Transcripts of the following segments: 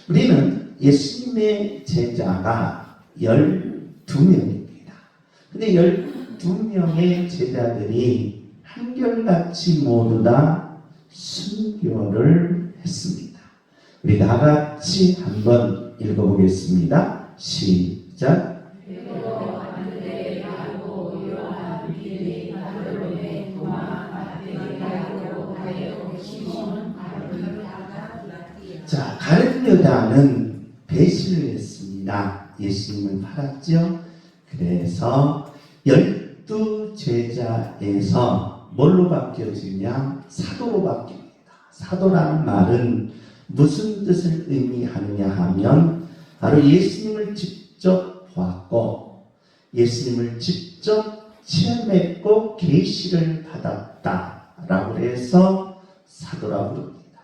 우리는 예수님의 제자가 12명입니다. 근데 12명의 제자들이 한결같이 모두 다 순교를 했습니다. 우리 다 같이 한번 읽어보겠습니다. 시작. 자, 가룟 유다는 배신을 했습니다. 예수님을 팔았죠. 그래서 12제자에서 뭘로 바뀌어지냐? 사도로 바뀝니다. 사도라는 말은 무슨 뜻을 의미하느냐 하면 바로 예수님을 직접 보았고 예수님을 직접 체험했고 계시를 받았다라고 해서 사도라고 부릅니다.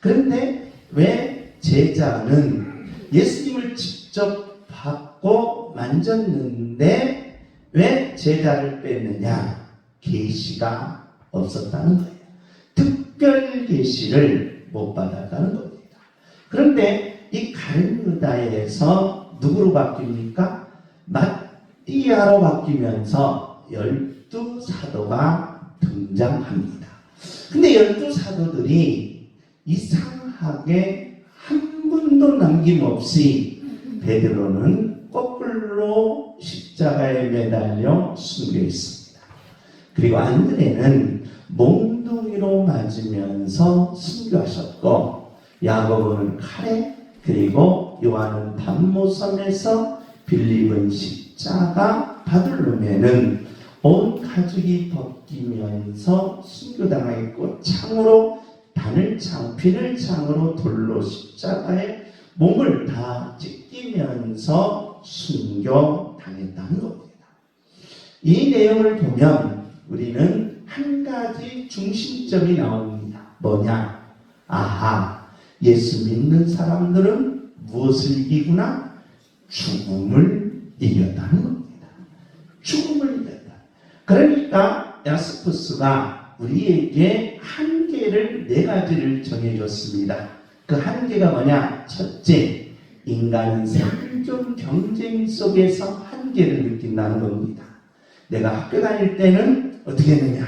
그런데 왜 제자는 예수님을 직접 받고 만졌는데 왜 제자를 뺐느냐? 계시가 없었다는 거예요. 특별 계시를 못 받았다는 겁니다. 그런데 이 가룟 유다에서 누구로 바뀝니까? 마띠아로 바뀌면서 12사도가 등장합니다. 근데 12사도들이 이상하게 한 분도 남김없이 베드로는 거꾸로 십자가에 매달려 순교했습니다. 그리고 안드레는 몽둥이로 맞으면서 순교하셨고 야고보는 칼에 그리고 요한은 밤모섬에서 빌립은 십자가 바들로메는 온 가죽이 벗기면서 순교당하였고 창으로 비늘창으로 돌로 십자가에 몸을 다 찢기면서 순교당했다는 겁니다. 이 내용을 보면 우리는 한 가지 중심점이 나옵니다. 뭐냐? 아하, 예수 믿는 사람들은 무엇을 이기구나? 죽음을 이겼다는 겁니다. 죽음을 이겼다. 그러니까 야스푸스가 우리에게 한계를 4가지를 정해줬습니다. 그 한계가 뭐냐? 첫째, 인간은 생존 경쟁 속에서 한계를 느낀다는 겁니다. 내가 학교 다닐 때는 어떻게 했느냐?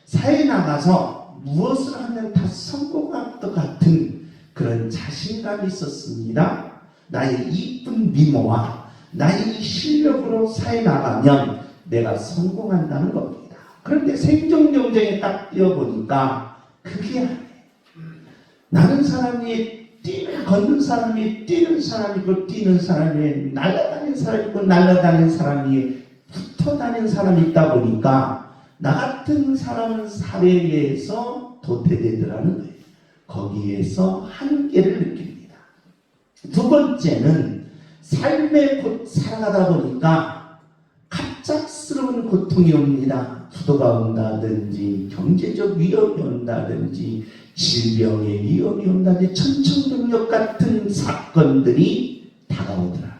사회에 나가서 무엇을 하면 다 성공할 것 같은 그런 자신감이 있었습니다. 나의 이쁜 미모와 나의 실력으로 사회에 나가면 내가 성공한다는 겁니다. 그런데 생존 경쟁에 딱 뛰어보니까 그게 아니에요. 나는 사람이 걷는 사람이 뛰는 사람이 있고 뛰는 사람이 날아다니는 사람이 있고 날아다니는 사람이 붙어 다니는 사람이 있다 보니까 나 같은 사람은 사회에서 도태되더라는 거예요. 거기에서 한계를 느낍니다. 두 번째는 삶에 살아가다 보니까 갑작스러운 고통이 옵니다. 부도가 온다든지 경제적 위협이 온다든지 질병의 위험이 온다든지 천청병력 같은 사건들이 다가오더라.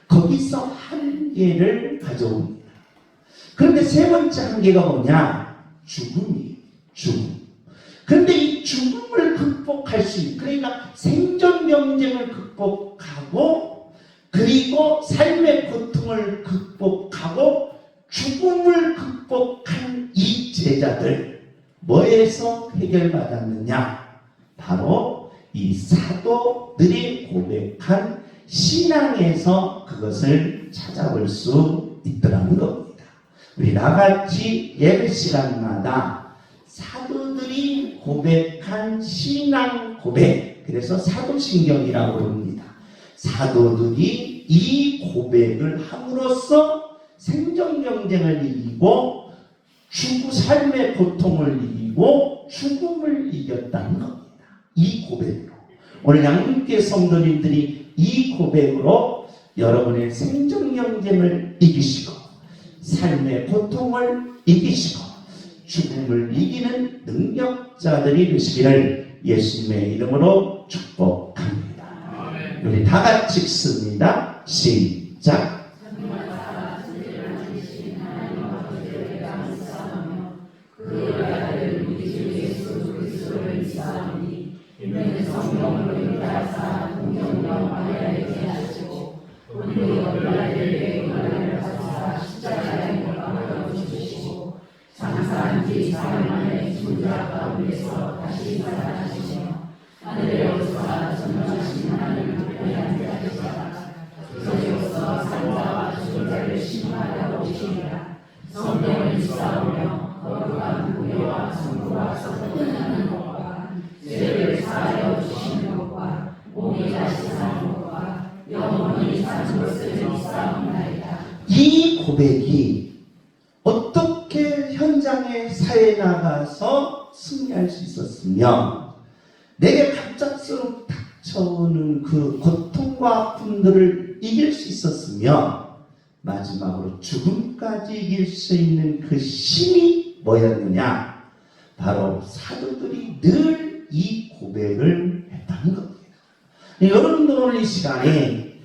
거기서 한계를 가져옵니다. 그런데 세 번째 한계가 뭐냐? 죽음이에요. 죽음. 그런데 이 죽음을 극복할 수 있는, 그러니까 생존 경쟁을 극복하고 그리고 삶의 고통을 극복하고 죽음을 극복한 이 제자들 뭐에서 해결받았느냐? 바로 이 사도들이 고백한 신앙에서 그것을 찾아볼 수 있더라는 겁니다. 우리 나같이 예배 시간마다 사도들이 고백한 신앙 고백, 그래서 사도신경이라고 합니다. 사도들이 이 고백을 함으로써 생존 경쟁을 이기고 삶의 고통을 이기고 죽음을 이겼다는 겁니다. 이 고백으로. 오늘 양육계 성도님들이 이 고백으로 여러분의 생존 경쟁을 이기시고 삶의 고통을 이기시고 죽음을 이기는 능력자들이 되시기를 예수님의 이름으로 축복합니다. 우리 다 같이 읽습니다. 시작. 성령으로 인하사 동정과 오직 사흘 만에 죽은 자 가운데서 다시 살아나시며 하늘에 오르사 전능하신 하나님을 위하시다가 저리로서 산자와 죽은 자를 심판하러 오시리라. 성경을 입사하며 거룩한 부여와 성부와 성도하는 것과 죄를 사하여 주시는 것과 몸이 다시 사는 것과 영원히 사는 것을 입사하옵나이다. 이 고백이 어떻게 현장의 사회에 나가서 승리할 수 있었으며 내게 갑작스럽게 닥쳐오는 그 고통과 아픔들을 이길 수 있었으며 마지막으로 죽음까지 이길 수 있는 그 힘이 뭐였느냐? 바로 사도들이 늘 이 고백을 했다는 겁니다. 여러분들 오늘 이 시간에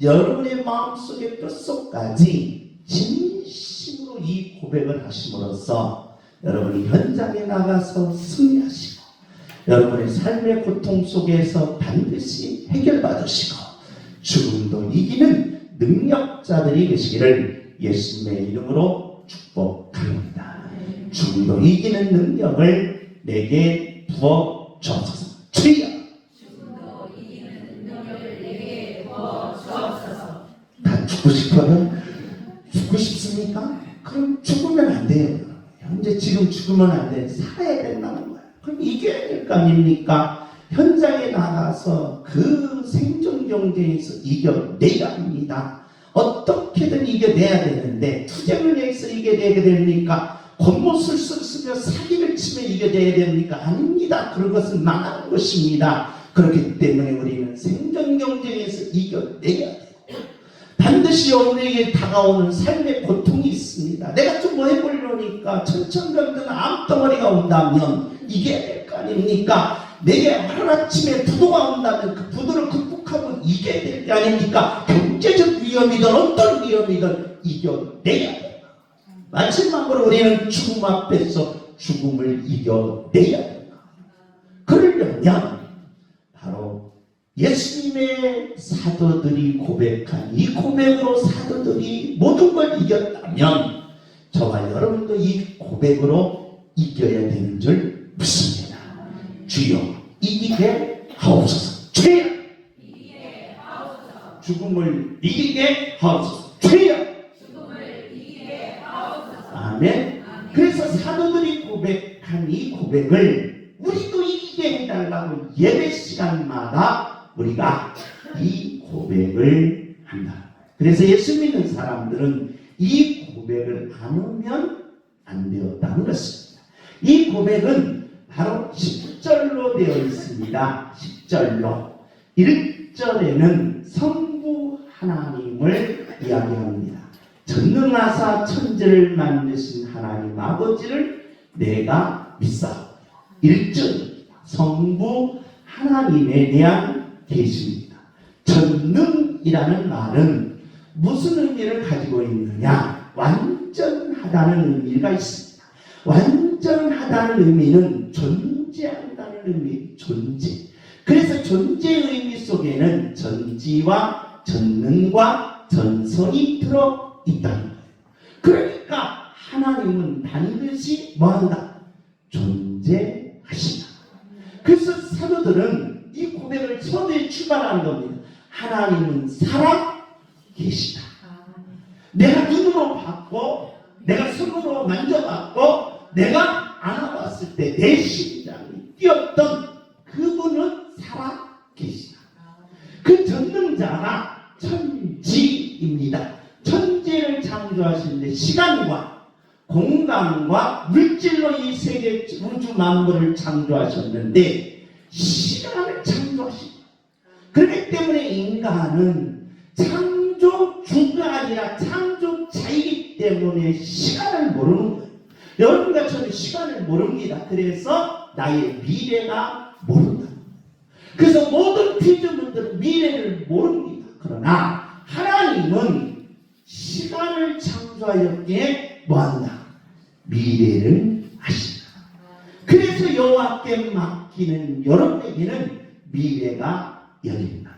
여러분의 마음속의 뼛속까지 진심으로 이 고백을 하심으로써 여러분이 현장에 나가서 승리하시고 여러분의 삶의 고통 속에서 반드시 해결받으시고 죽음도 이기는 능력자들이 되시기를 예수님의 이름으로 축복합니다. 죽음도 이기는 능력을 내게 부어 주옵소서. 주여! 죽음도 이기는 능력을 내게 부어 주옵소서. 다 죽고 싶어요? 죽고 싶습니까? 그럼 죽으면 안 돼요. 현재 지금 죽으면 안 돼. 살아야 된다는 거예요. 그럼 이겨야 될 거 아닙니까? 현장에 나가서 그 생존 경쟁에서 이겨내야 합니다. 어떻게든 이겨내야 되는데 투쟁을 해서 이겨내야 됩니까? 겉모술술 쓰며 사기를 치며 이겨내야 됩니까? 아닙니다. 그런 것은 망하는 것입니다. 그렇기 때문에 우리는 생존 경쟁에서 이겨내야 돼요. 반드시 우리에게 다가오는 삶의 고통이 있습니다. 내가 좀 뭐 해보려니까 천천병든 암덩어리가 온다면 이겨야 될 거 아닙니까? 내게 하루아침에 부도가 온다면 그 부도를 극복하고 이겨야 될 게 아닙니까? 경제적 위험이든 어떤 위험이든 이겨내야 돼요. 마지막으로 우리는 죽음 앞에서 죽음을 이겨내야 된다. 그러려면 바로 예수님의 사도들이 고백한 이 고백으로 사도들이 모든 걸 이겼다면 저와 여러분도 이 고백으로 이겨야 되는 줄 믿습니다. 주여 이기게 하옵소서. 주여 이기게 하옵소서. 죽음을 이기게 하옵소서. 주여 죽음을 이기게 하옵소서. 아멘. 그래서 사도들이 고백한 이 고백을 우리도 이기게 해달라고 예배 시간마다 우리가 이 고백을 한다. 그래서 예수 믿는 사람들은 이 고백을 안 하면 안 되었다는 것입니다. 이 고백은 바로 10절로 되어 있습니다. 10절로. 1절에는 성부 하나님을 이야기합니다. 전능하사 천지를 만드신 하나님 아버지를 내가 믿사오며 1절 성부 하나님에 대한 계시입니다. 전능이라는 말은 무슨 의미를 가지고 있느냐? 완전하다는 의미가 있습니다. 완전하다는 의미는 존재한다는 의미, 존재. 그래서 존재의 의미 속에는 전지와 전능과 전성이 들어있다는 거예요. 그러니까 하나님은 반드시 뭐한다? 존재하신다. 그래서 사도들은 이 고백을 처음에 출발하는 겁니다. 하나님은 살아 계시다. 내가 눈으로 봤고 내가 손으로 만져봤고 내가 안아봤을 때 내 심장이 뛰었던 그분은 살아 계시다. 그 전능자가 천지입니다. 천지를 창조하시는데 시간과 공간과 물질로 이 세계 우주 만물을 창조하셨는데 시간을 창조하십니다. 그렇기 때문에 인간은 창조주가 아니라 창조자이기 때문에 시간을 모르는 거예요. 여러분과 저는 시간을 모릅니다. 그래서 나의 미래가 모른다. 그래서 모든 피조물들은 미래를 모릅니다. 그러나 하나님은 시간을 창조하였기에 뭐한다? 미래를 아신다. 그래서 여호와께 맡기는 여러분에게는 미래가 열린다.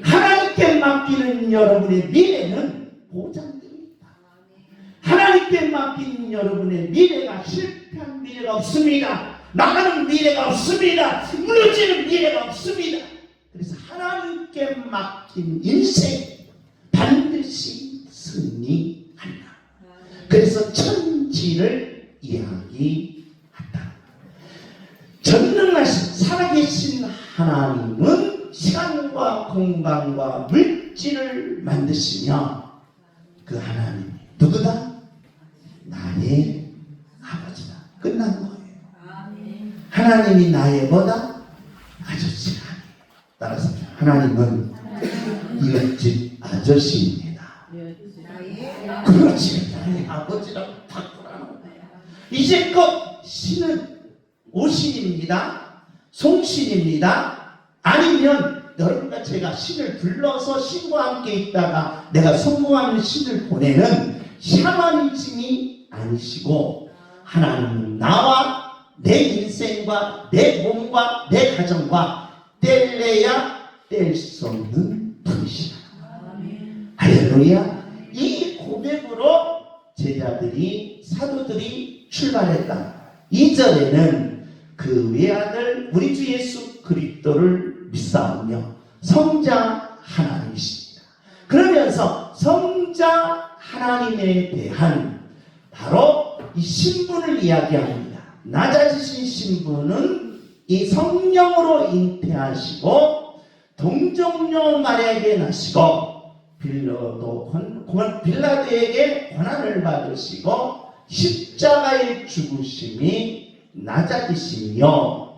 하나님께 맡기는 여러분의 미래는 보장됩니다. 하나님 하나님께 맡긴 여러분의 미래가 실패한 미래가 없습니다. 나가는 미래가 없습니다. 무너지는 미래가 없습니다. 그래서 하나님께 맡긴 인생 반드시 승리한다. 그래서 천지를 이야기한다. 전능하신 살아계신 하나님은 시간과 공간과 물질을 만드시며 그 하나님이 누구다? 나의 아버지다. 끝난 거예요. 하나님이 나의 뭐다? 아저씨가 아니에요. 따라서 하나님은 이웃집 아저씨입니다. 그렇지. 나의 아버지라고 바꾸라는 거예요. 이제껏 신은 오신입니다. 송신입니다. 아니면 여러분과 제가 신을 불러서 신과 함께 있다가 내가 성공하는 신을 보내는 샤머니즘이 아니시고 하나님은 나와 내 인생과 내 몸과 내 가정과 뗄래야 뗄 수 없는 분이시다. 할렐루야. 이 고백으로 제자들이 사도들이 출발했다. 2절에는 그 외아들 우리 주 예수 그리스도를 믿사오며 성자 하나님이십니다. 그러면서 성자 하나님에 대한 바로 이 신분을 이야기합니다. 낮아지신 신분은 이 성령으로 잉태하시고 동정녀 마리아에게 나시고 빌라도에게 고난을 받으시고 십자가의 죽으심이 낮아지시며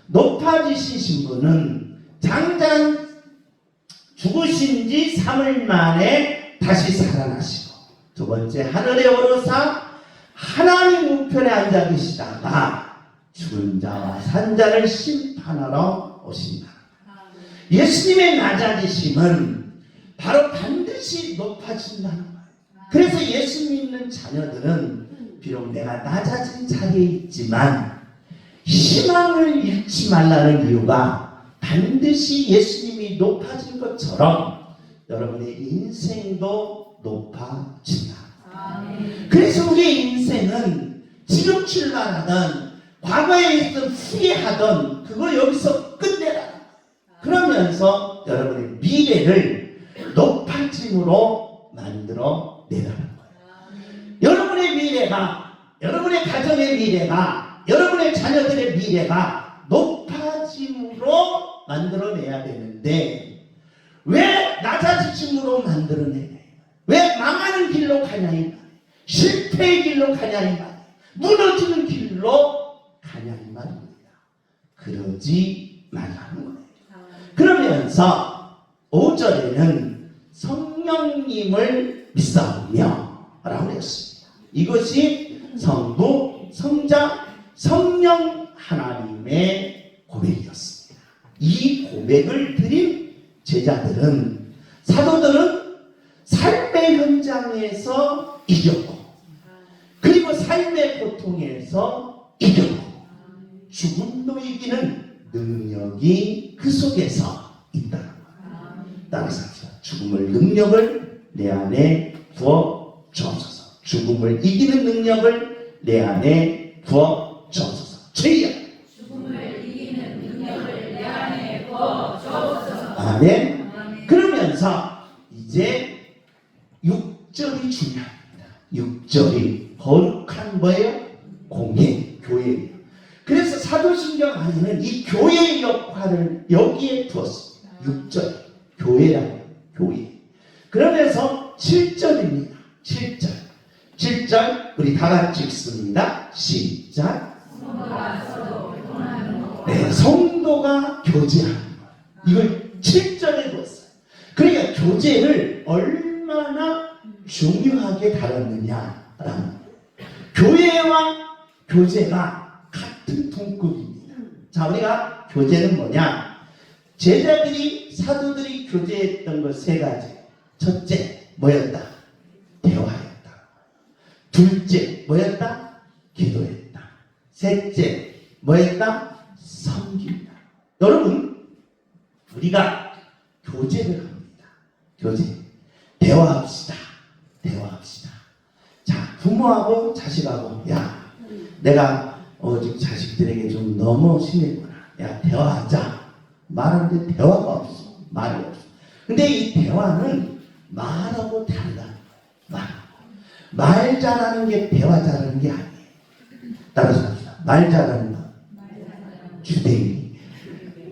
높아지신 신분은 장장 죽으신 지 3일 만에 다시 살아나시고 두 번째 하늘에 오르사 하나님 우편에 앉아 계시다가 죽은 자와 산 자를 심판하러 오신다. 예수님의 낮아지심은 바로 반드시 높아진다는 거예요. 그래서 예수 믿는 자녀들은 비록 내가 낮아진 자리에 있지만 희망을 잃지 말라는 이유가 반드시 예수님이 높아진 것처럼 여러분의 인생도 높아진다. 그래서 우리의 인생은 지금 출발하던 과거에 있던 후회하던 그거 여기서 끝내라. 그러면서 여러분의 미래를 높아짐으로 만들어 내라는 거예요. 여러분의 미래가, 여러분의 가정의 미래가, 여러분의 자녀들의 미래가 높아짐으로 만들어내야 되는데 왜 낮아짐으로 만들어내냐? 왜 망하는 길로 가냐 이 말이에요. 실패의 길로 가냐 이 말이에요. 무너지는 길로 가냐 이 말입니다. 그러지 말라는 거예요. 그러면서 5절에는 성령님을 믿사오며 라고 했습니다. 이것이 성부, 성자, 성령 하나님의 고백이었습니다. 이 고백을 드린 제자들은, 사도들은 삶의 현장에서 이겼고 그리고 삶의 고통에서 이겼고 죽음도 이기는 능력이 그 속에서 있다는 거예요. 따라서 죽음을 능력을 내 안에 부어 주옵소서. 죽음을 이기는 능력을 내 안에 부어 주옵소서. 주여. 죽음을 이기는 능력을 내 안에 부어 주옵소서. 아멘. 그러면서 이제 6절이 중요합니다. 6절이 거룩한 뭐예요? 공예, 교회예요. 그래서 사도신경 안에는 이 교회의 역할을 여기에 두었습니다. 6절, 교회라고 교회. 그러면서 7절입니다. 7절 우리 다 같이 읽습니다. 시작. 네, 성도가 교제하는 거예요. 이걸 7절에 두었어요. 그러니까 교제를 얼마나 중요하게 다뤘느냐라는 거예요. 교회와 교제가 같은 동급입니다. 자, 우리가 교제는 뭐냐? 제자들이, 사도들이 교제했던 것 세 가지. 첫째, 뭐였다? 대화였다. 둘째, 뭐였다? 기도했다. 셋째, 뭐였다? 섬긴다. 여러분, 우리가 교제를 합니다. 교제. 대화합시다. 대화합시다. 자, 부모 부모하고 자식하고, 야, 내가 지금 자식들에게 좀 너무 심했구나. 야, 대화하자. 말하는데 대화가 없어. 말이 없어. 근데 이 대화는 말하고 다르다. 말 잘하는 게 대화 잘하는 게 아니에요. 따라서 합시다. 말 잘하는 거. 주댕이.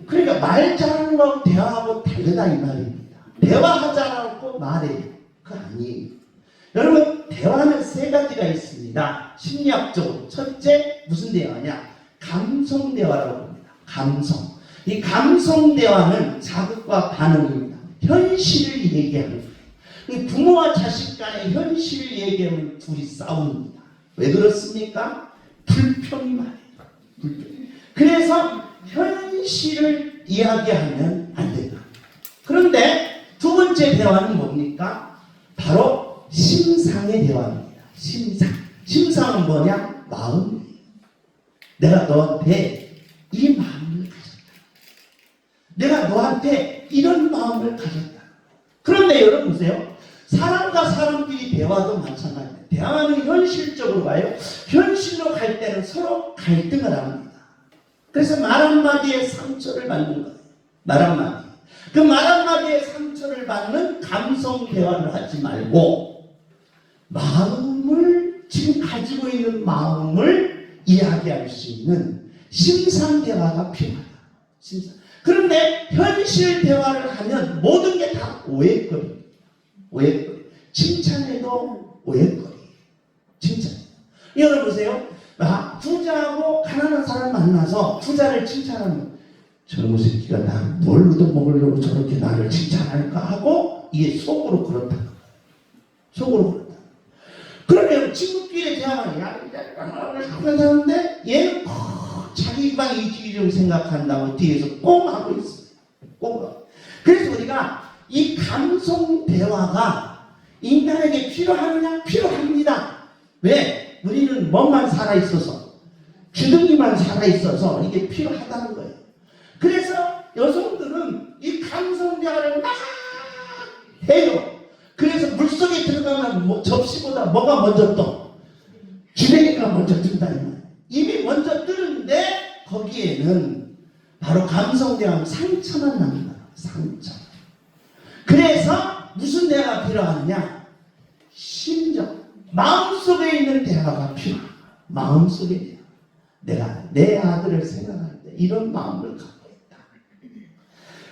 그러니까 말 잘하는 거하고 대화하고 다르다 이 말입니다. 대화하자라고 말해. 그거 아니에요. 여러분, 대화는 세 가지가 있습니다. 심리학적으로. 첫째, 무슨 대화냐? 감성 대화라고 합니다. 감성. 이 감성 대화는 자극과 반응입니다. 현실을 얘기하는 거예요. 부모와 자식 간의 현실을 얘기하면 둘이 싸웁니다. 왜 그렇습니까? 불평이 많아요. 불평. 그래서 현실을 이야기하면 안 된다. 그런데 두 번째 대화는 뭡니까? 바로 심상의 대화입니다. 심상. 심상은 뭐냐? 마음이에요. 내가 너한테 이 마음을 가졌다. 내가 너한테 이런 마음을 가졌다. 그런데 여러분 보세요. 사람과 사람끼리 대화도 마찬가지예요. 대화는 현실적으로 가요. 현실로 갈 때는 서로 갈등을 합니다. 그래서 말 한마디에 상처를 받는 거예요. 말 한마디. 그 말 한마디에 상처를 받는 감성 대화를 하지 말고 마음을 지금 가지고 있는 마음을 이야기할 수 있는 심상 대화가 필요하다. 심상. 그런데 현실 대화를 하면 모든 게 다 오해거리. 오해거리. 칭찬해도 오해거리. 칭찬. 여러분 보세요. 부자하고 가난한 사람 만나서 부자를 칭찬하면 저놈의 새끼가 나 뭘 얻어먹으려고 저렇게 나를 칭찬할까 하고 이게 속으로 그렇다. 속으로 그렇다. 그러면 친구끼리 대화하면 하는데 얘는 자기만 이기적으로 생각한다고 뒤에서 꽁 하고 있어요. 꽁 하고. 그래서 우리가 이 감성 대화가 인간에게 필요하느냐? 필요합니다. 왜? 우리는 몸만 살아있어서 주둥이만 살아있어서 이게 필요하다는 거예요. 그래서 여성들은 이 감성 대화를 막 해요. 그래서 물속에 들어가면 접시보다 뭐가 먼저 떠? 주댕이가 먼저 뜬다. 이미 먼저 뜨는데 거기에는 바로 감성 대화는 상처만 납니다. 상처. 그래서 무슨 대화가 필요하느냐? 심정. 마음속에 있는 대화가 필요합니다. 마음속에 대화. 내가 내 아들을 생각할 때 이런 마음을 갖고 있다.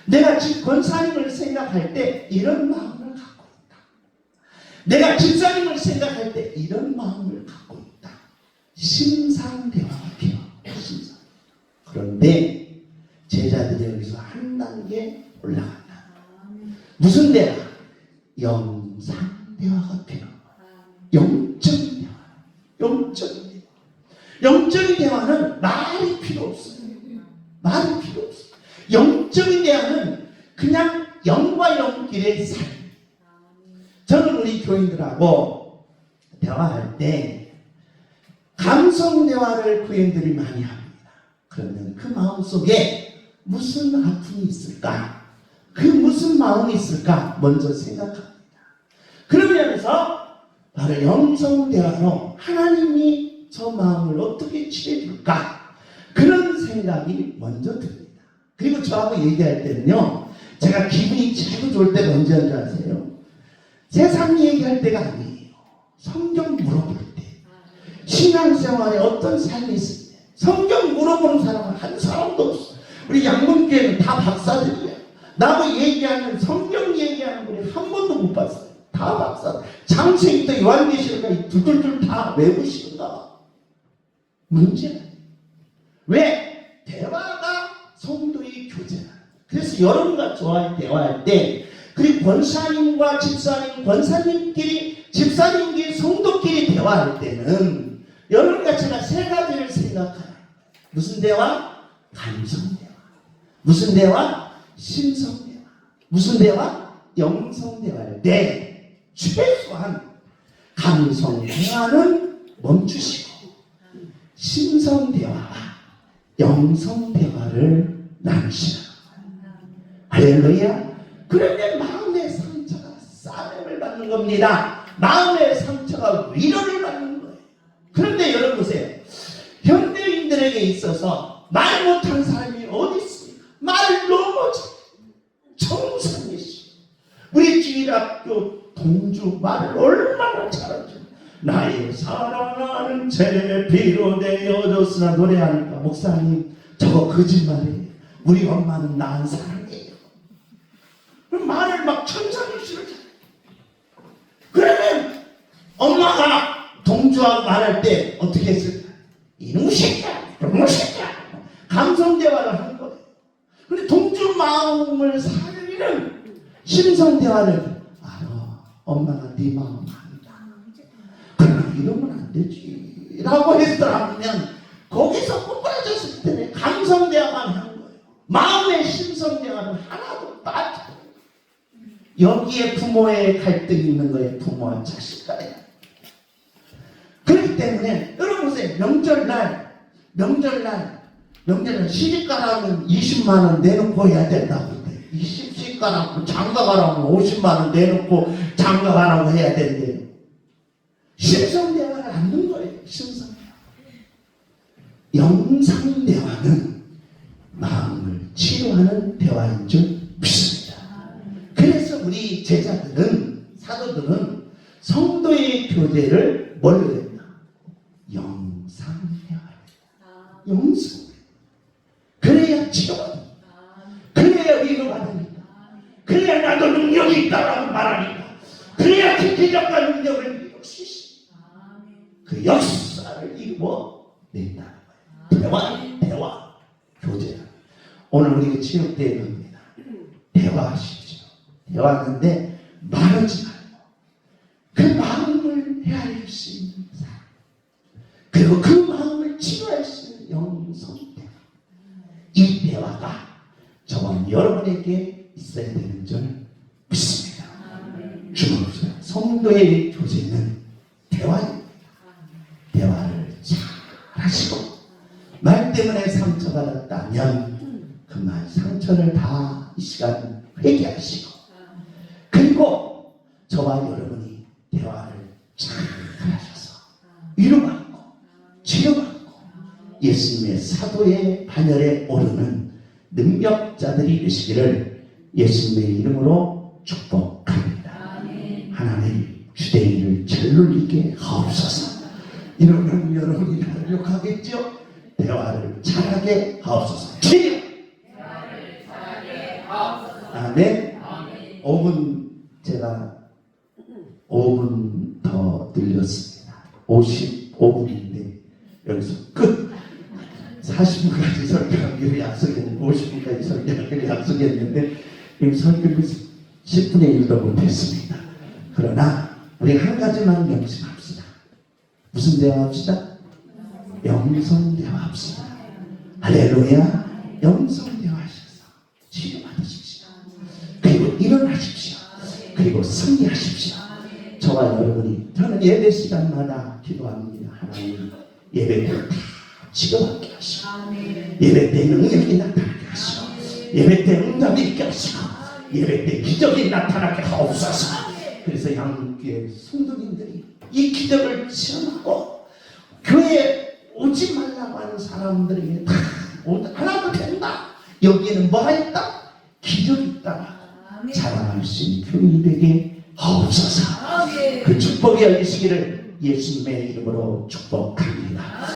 내가 집 권사님을 생각할 때 이런 마음을 갖고 있다. 내가 집사님을 생각할 때 이런 마음을 갖고 있다. 심상 대화가 필요합니다. 심상. 그런데 제자들이 여기서 한 단계 올라간다. 무슨 대화? 영상 대화가 필요합니다. 영적인 대화. 영적인 대화. 영적인 대화는 말이 필요 없어요. 말이 필요 없어요. 영적인 대화는 그냥 영과 영끼리의 삶. 저는 우리 교인들하고 대화할 때 감성 대화를 교인들이 많이 합니다. 그러면 그 마음속에 무슨 아픔이 있을까? 그 무슨 마음이 있을까? 먼저 생각합니다. 그러면서 바로 영성 대화로 하나님이 저 마음을 어떻게 치료해줄까? 그런 생각이 먼저 듭니다. 그리고 저하고 얘기할 때는요, 제가 기분이 제일 좋을 때가 언제 한지 아세요? 세상 얘기할 때가 아니에요. 성경 물어볼 때. 신앙생활에 어떤 삶이 있을 때. 성경 물어보는 사람은 한 사람도 없어. 우리 양문교회는 다 박사들이야. 나하고 얘기하는 성경 얘기하는 분이 한 번도 못 봤어요. 다 박사. 장세기부터 요한계시록까지 둘둘둘 다 외우시는가. 문제는 왜? 대화가 성도의 교제다. 그래서 여러분과 저와 대화할 때, 그리고 권사님과 집사님, 권사님끼리, 집사님끼리, 성도끼리 대화할 때는 여러분과 제가 세 가지를 생각하라. 무슨 대화? 감성 대화. 무슨 대화? 심성 대화. 무슨 대화? 영성 대화할 때 최소한 감성 대화는 멈추시고 심성 대화와 영성 대화를 나누시라. 할렐루야. 그런데 마음의 상처가 싸움을 받는 겁니다. 마음의 상처가 위로를 받는 거예요. 그런데 여러분 보세요. 현대인들에게 있어서 말 못하는 사람이 어디 있습니까? 말 너무 정선미 씨. 우리 주일학교 동주 말을 얼마나 잘하죠. 나의 사랑하는 제 피로 되어졌으나 노래하니까 목사님 저거 거짓말이에요. 우리 엄마는 난 사랑해요. 말을 막 천상일 씨를 잘해요. 그러면 엄마가 동주하고 말할 때 어떻게 했을까? 이놈의 새끼야, 이놈의 새끼야. 감성 대화를 하는 거예요. 근데 동주 마음을 살리는 심성 대화를 알아. 엄마가 네 마음 안다. 그러나 이러면 안 되지. 라고 했더라면 거기서 꼬꾸라졌을 때는 감성 대화만 하는 거예요. 마음의 심성 대화는 하나도 빠져. 여기에 부모의 갈등이 있는 거예요. 부모와 자식 간에. 그렇기 때문에 여러분 보세요. 명절날 시집가라면 20만 원 내놓고 해야 된다고 그래요. 시집가라고 장가가라면 50만 원 내놓고 장가가라고 해야 된대요. 심성대화를 안 넣는 거예요. 심성대화. 영상대화는 마음을 치료하는 대화인 줄 믿습니다. 그래서 우리 제자들은 사도들은 성도의 교제를 뭘로 했나? 영상대화. 영상. 그래야 치료가 됩니다. 그래야 위로가 됩니다. 그래야 나도 능력이 있다라고 말하니까. 그래야 기적과 능력을 이룰 수 있습니다. 그 역사를 이루어낸다는 거예요. 대화, 교제. 오늘 우리가 체육대회 갑니다. 대화하십시오. 대화하는데 말하지 말고 그 마음을 헤아릴 수 있는 사람, 그리고 그 마음을 치료할 수 있는 영성대화. 이 대화가 저와 여러분에게 있어야 되는 줄 믿습니다. 주목하세요. 성도의 교제는 대화입니다. 대화를 잘 하시고 말 때문에 상처받았다면 그 말 상처를 다 이 시간 회개하시고, 그리고 저와 여러분이 대화를 잘 하셔서 위로받고 치료받고 예수님의 사도의 반열에 오르는 능력자들이 되시기를 예수님의 이름으로 축복합니다. 하나님 주된 일을 잘 눌리게 하옵소서. 이러면 여러분이 나를 욕하겠죠? 대화를 잘하게 하옵소서. 치료! 아멘. 5분 제가 5분 더 늘렸습니다. 55분인데 여기서 끝. 40분까지 설교하기로 약속했는데 50분까지 설교하기로 약속했는데 지금 설교를 10분의 1도 못했습니다. 그러나 우리 한 가지만 명심합시다. 무슨 대화합시다? 영성 대화합시다. 할렐루야. 영성 대화하셔서 치료받으십시오. 그리고 일어나십시오. 그리고 승리하십시오. 저와 여러분이, 저는 예배 시간마다 기도합니다. 하나님 예배 때 다 치료받게 하시고, 예배 때 능력이 나타나게 하시고, 예배 때 응답이 있게 하시고, 예배 때 기적이 나타나게 하옵소서. 그래서 양육교회 성도님들이 이 기적을 체험하고 교회에 오지 말라고 하는 사람들에게 다 하나도 된다. 여기에는 뭐가 있다? 기적이 있다. 자랑할 수 있는 교인이 되게 하옵소서. 그 축복이 열리시기를 예수님의 이름으로 축복합니다.